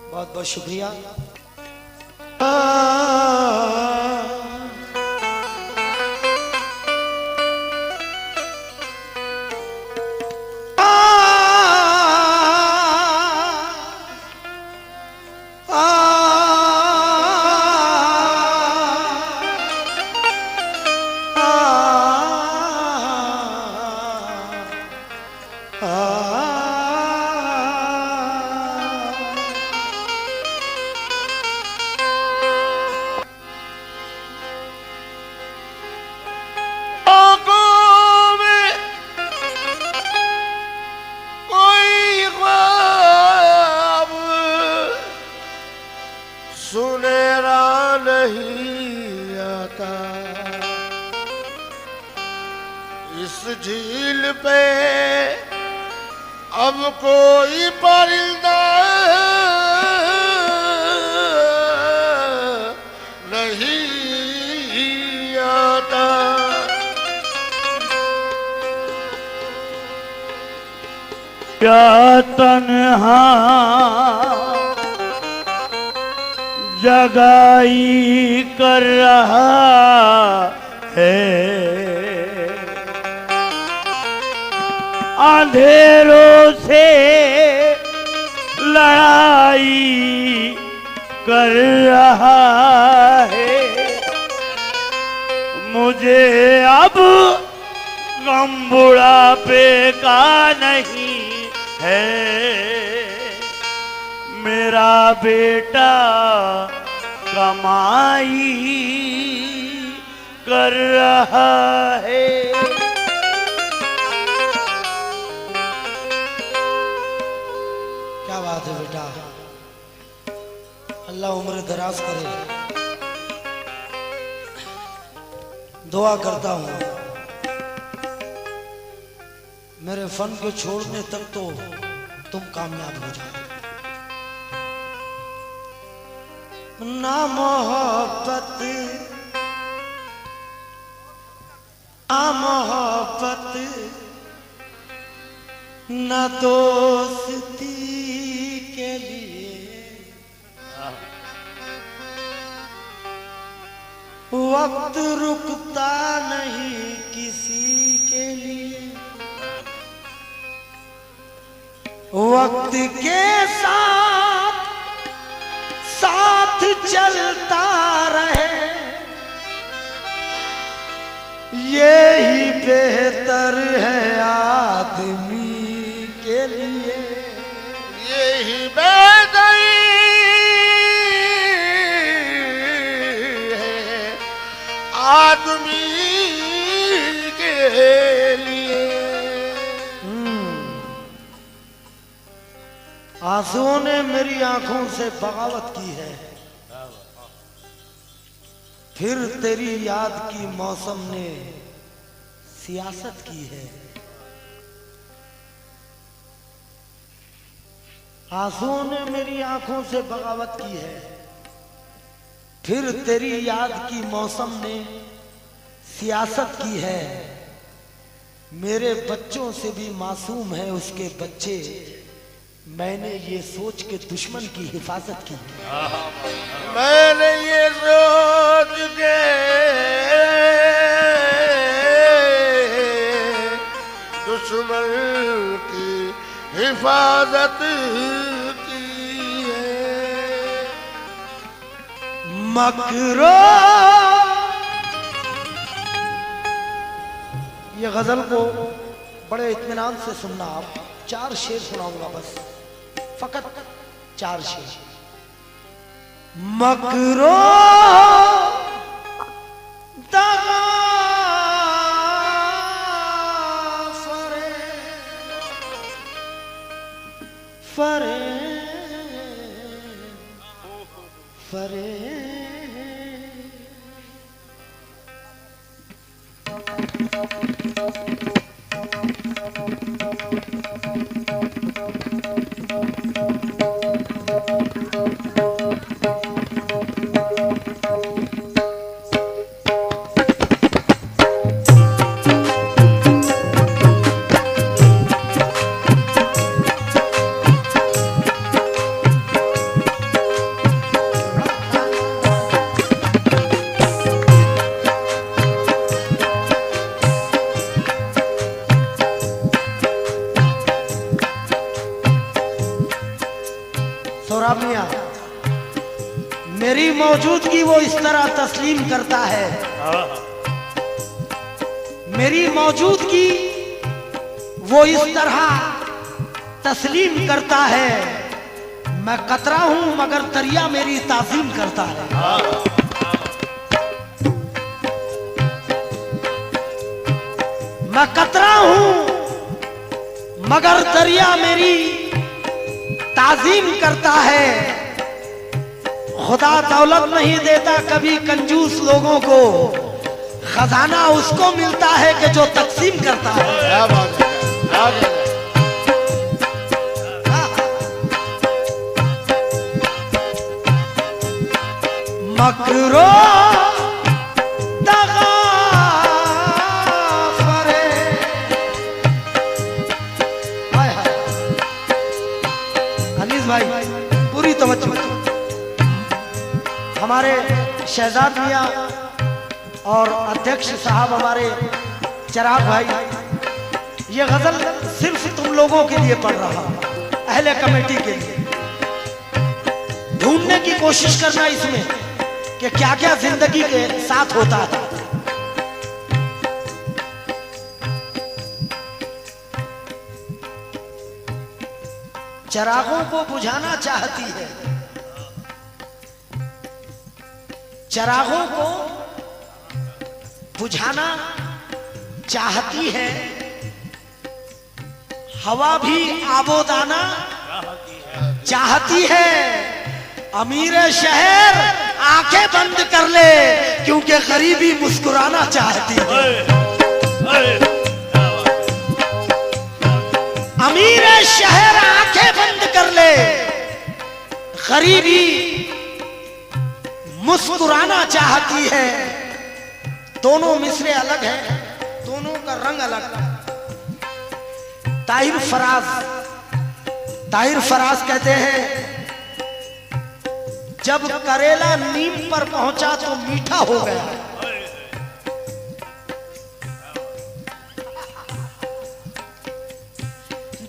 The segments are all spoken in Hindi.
बहुत बहुत शुक्रिया। इस झील पे अब कोई परिंदा नहीं आता। क्या तन्हा जगाई कर रहा है, अंधेरों से लड़ाई कर रहा है। मुझे अब गम बुढ़ापे का नहीं है, मेरा बेटा कमाई कर रहा है। क्या बात है बेटा, अल्लाह उम्र दराज करे। दुआ करता हूं मेरे फन को छोड़ने तक तो तुम कामयाब हो जाओ। ना मोहब्बत ना मोहब्बत न दोस्ती के लिए वक्त रुकता नहीं किसी के लिए। वक्त के साथ साथ चलता रहे, यही बेहतर है आदमी के लिए। यही बेहतरी है आदमी के लिए। आंसुओं ने मेरी आंखों से बगावत की है, फिर तेरी याद की मौसम ने सियासत की है। आंसुओं ने मेरी आंखों से बगावत की है, फिर तेरी याद की मौसम ने सियासत की है। मेरे बच्चों से भी मासूम है उसके बच्चे, मैंने ये सोच के दुश्मन की हिफाजत की। मैंने ये सोच के दुश्मन की हिफाजत की है। मकरो ये गजल को बड़े इत्मीनान से सुनना। आप 4 शेर सुनाऊंगा बस, फकत 4 शेर। मकरो दगा फरे फरे फरे सोहराब मियां, मेरी मौजूदगी वो इस तरह तस्लीम करता है, मेरी मौजूदगी वो इस तरह तस्लीम करता है, मैं कतरा हूं मगर दरिया मेरी ताजीम करता है। मैं कतरा हूं मगर दरिया मेरी ताजीम करता है। खुदा दौलत नहीं देता कभी कंजूस लोगों को, खजाना उसको मिलता है कि जो तकसीम करता है। क्या बात है, क्या बात है। मकरो दगा फरे, हाय हाय। अनीस भाई पूरी तवज्जो। हमारे शहजाद मियां और अध्यक्ष साहब हमारे चिराग भाई, ये गजल सिर्फ तुम लोगों के लिए पढ़ रहा हूं, अहले कमेटी के लिए। ढूंढने की कोशिश करना इसमें कि क्या क्या जिंदगी के साथ होता है। चिरागों को बुझाना चाहती है, चिरागों को बुझाना चाहती है, हवा भी आबोदाना चाहती है। अमीर शहर आंखें बंद कर ले क्योंकि गरीबी मुस्कुराना चाहती है। अमीर शहर आंखें बंद कर ले, गरीबी मुस्कुराना चाहती है। दोनों मिसरे अलग हैं, दोनों का रंग अलग। ताहिर फराज कहते हैं, जब करेला नीम पर पहुंचा तो मीठा हो गया।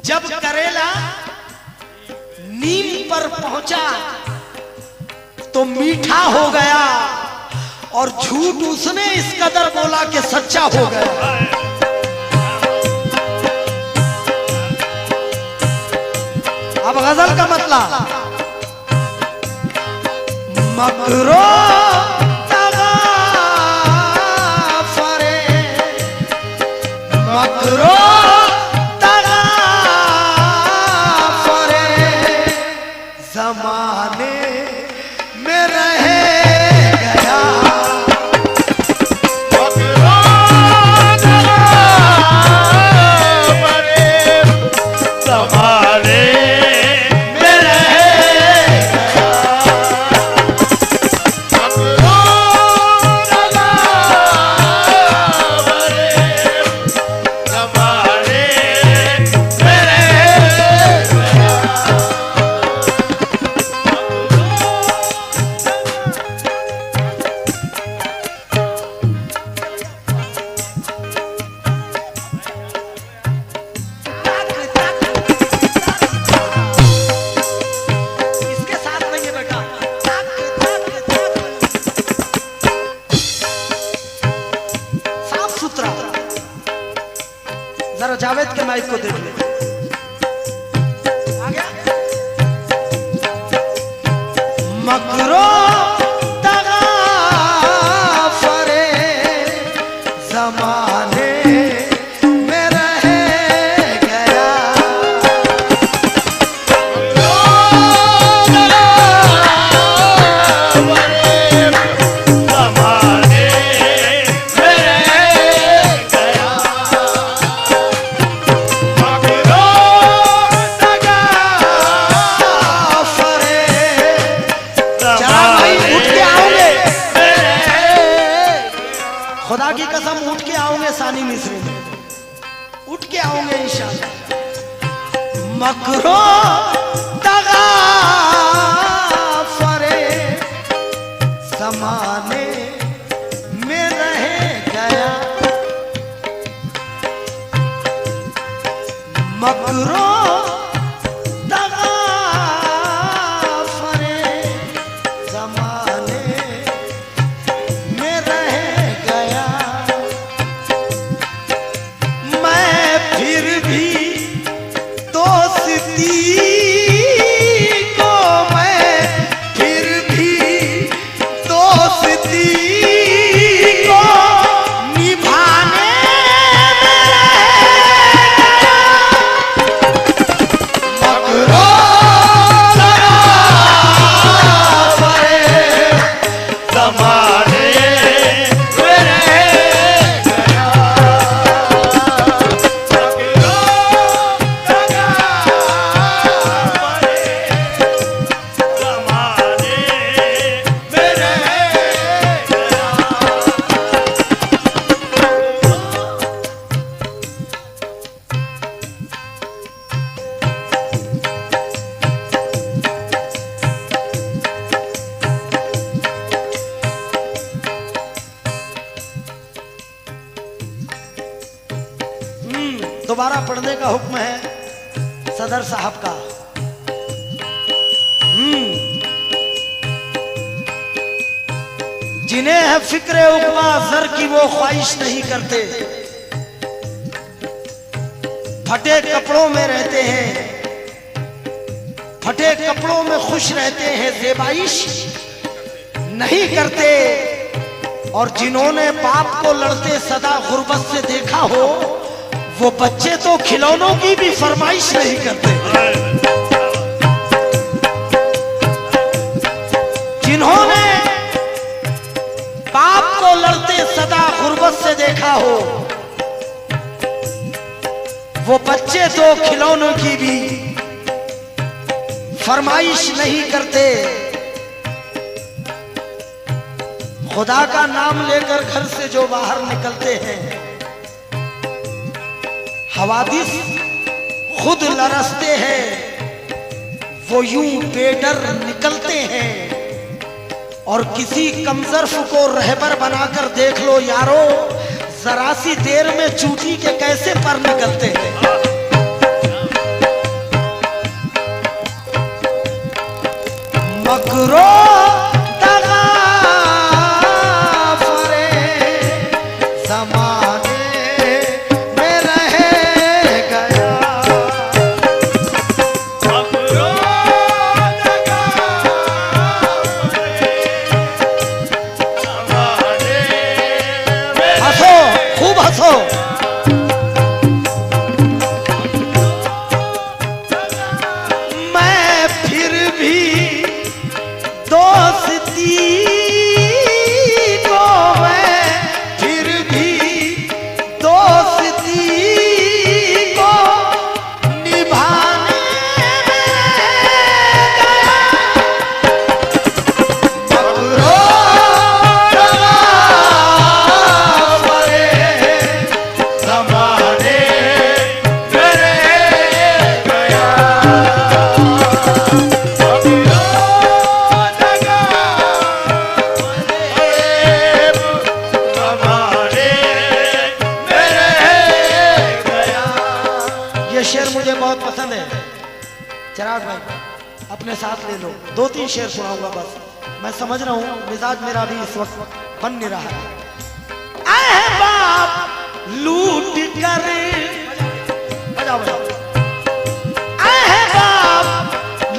जब करेला नीम पर पहुंचा तो मीठा हो गया, और झूठ उसने इस कदर बोला कि सच्चा हो गया। अब गजल का मतलब, मकरो दगा फरे, मकरो दगा फरे, जमाने में रह गया। जरा जावेद के माइक को देख ले, आ गया। मकरो दगा फरे, जमाने में रह गया। खुदा की कसम उठ के आओगे सानी मिस्री में, उठ के आओगे इंशाअल्लाह। मकरो दगा फरे, ज़माने में रह गया। मकरो दगा दोबारा पढ़ने का हुक्म है सदर साहब का। जिन्हें है फिक्रे उकबा जर की वो ख्वाहिश नहीं करते, फटे कपड़ों में रहते हैं, फटे कपड़ों में खुश रहते हैं, ज़ेबाइश नहीं करते। और जिन्होंने बाप को लड़ते सदा गुर्बत से देखा हो, वो बच्चे तो खिलौनों की भी फरमाइश नहीं करते। जिन्होंने बाप को लड़ते सदा गुर्बत से देखा हो, वो बच्चे तो खिलौनों की भी फरमाइश नहीं करते। खुदा का नाम लेकर घर से जो बाहर निकलते हैं, हवादिस खुद लरसते हैं, वो यूं बेडर निकलते हैं। और किसी कमजर्फ को रहबर बनाकर देख लो यारो, जरा सी देर में चूटी के कैसे पर निकलते हैं। मकरो अपने साथ ले लो, 2-3 शेर सुनाऊंगा बस। मैं समझ रहा हूं मिजाज मेरा भी इस वक्त बन नहीं रहा है। आए बाप लूट कर, बजाओ बजाओ, आए बाप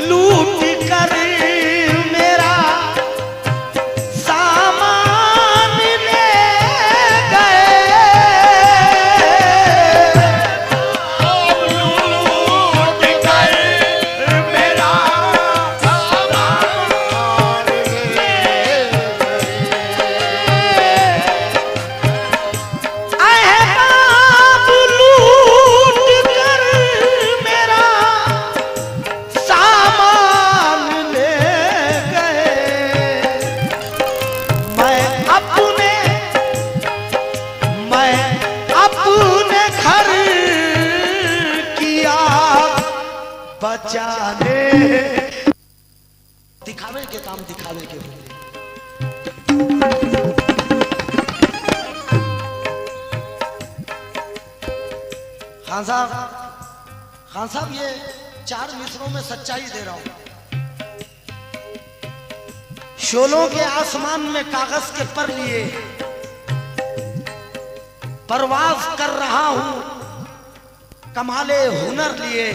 लूट कर मेरा सामान ले गए। बचाने दिखावे के काम दिखावे के होंगे। खान साहब ये 4 मिसरों में सच्चाई दे रहा हूं। शोलों के आसमान में कागज के पर लिए परवाज कर रहा हूं, कमाले हुनर लिए।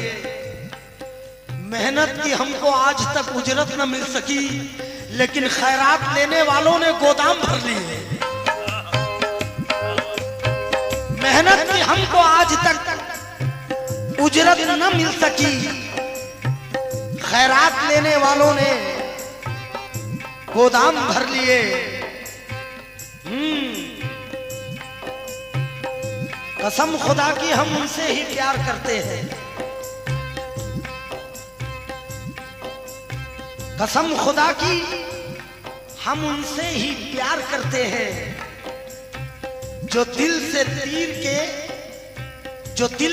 मेहनत की हमको आज तक उजरत न मिल सकी, लेकिन खैरात लेने वालों ने गोदाम भर लिए। मेहनत की हमको आज तक उजरत न मिल सकी, खैरात लेने वालों ने गोदाम भर लिए। कसम खुदा की हम उनसे ही प्यार करते हैं, कसम खुदा की हम उनसे ही प्यार करते हैं, जो दिल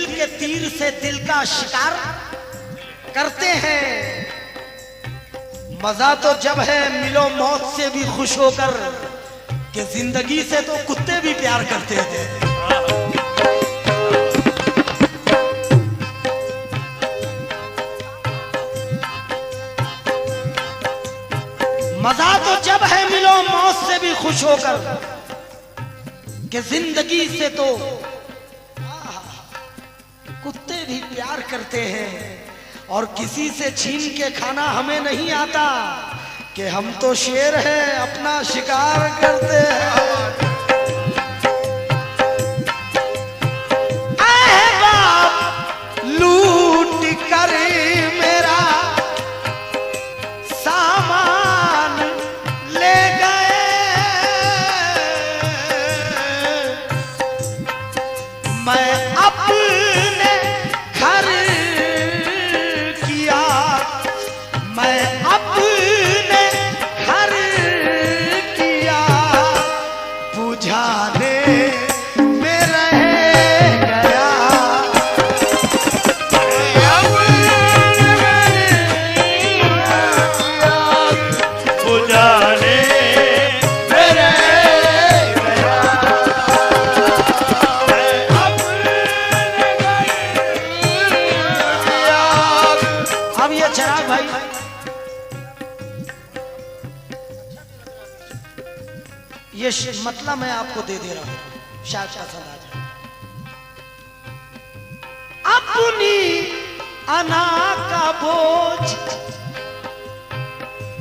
के तीर से दिल का शिकार करते हैं। मजा तो जब है मिलो मौत से भी खुश होकर, कि जिंदगी से तो कुत्ते भी प्यार करते थे। मजा तो जब है मिलो मौत से भी खुश होकर, कि जिंदगी से तो कुत्ते भी प्यार करते हैं, और किसी से छीन के खाना हमें नहीं आता, कि हम तो शेर हैं अपना शिकार करते हैं। लूट कर मेरा सामान ले गए, मैं अपने घर किया, मैं अपने घर किया, बुझाने में रह गया। अब ये चिराग भाई, ये मतलब मैं आपको दे दे रहा हूं, शायद पसंद आ जाए। अपनी अना का बोझ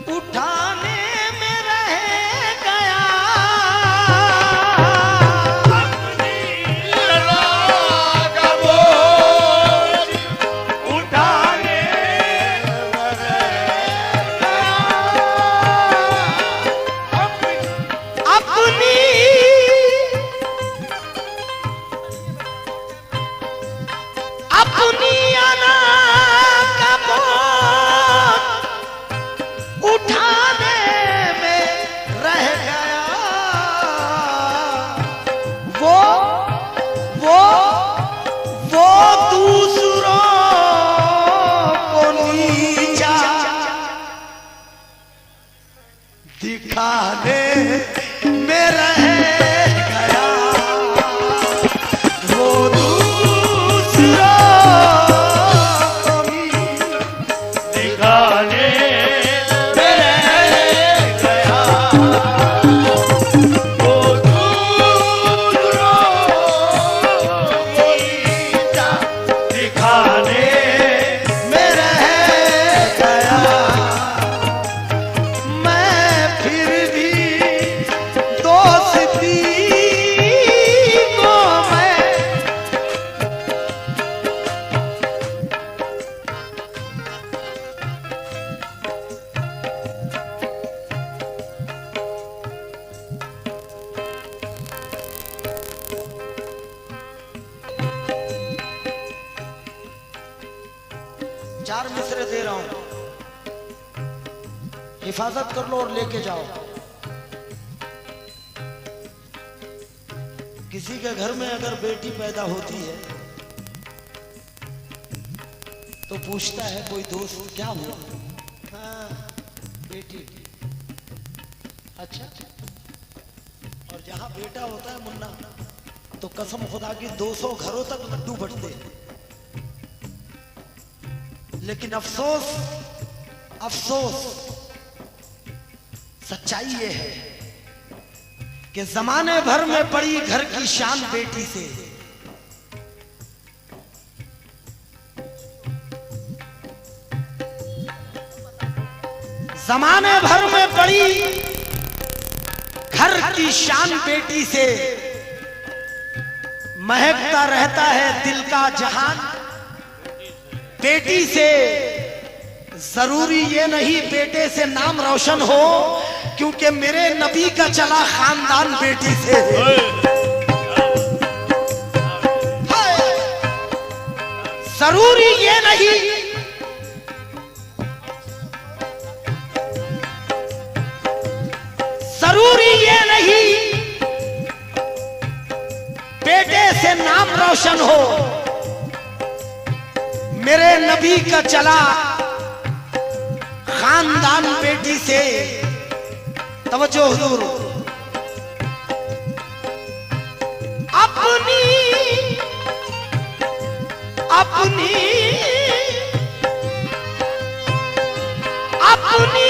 उठाने में रह गया, अपनी अना का बोझ उठाने में रह गया। वो दूसरों को नीचा दिखाने में रह गया, वो चार मिसरे दे रहा हूं, हिफाजत कर लो और लेके जाओ। किसी के घर में अगर बेटी पैदा होती है तो पूछता है कोई दोस्त क्या हुआ, हाँ बेटी। अच्छा, और जहां बेटा होता है मुन्ना, तो कसम खुदा की 200 घरों तक लड्डू बंटते हैं। लेकिन अफसोस अफसोस सच्चाई ये है कि जमाने भर में पड़ी घर की शान बेटी से, जमाने भर में पड़ी घर की शान बेटी से, महकता रहता है दिल का जहान बेटी से। जरूरी ये नहीं बेटे से नाम रोशन हो, क्योंकि मेरे नबी का चला खानदान बेटी से। जरूरी ये नहीं, जरूरी ये नहीं बेटे से नाम रोशन हो, मेरे नबी का चला खानदान बेटी से। तवज्जो हुजूर, अपनी अपनी अपनी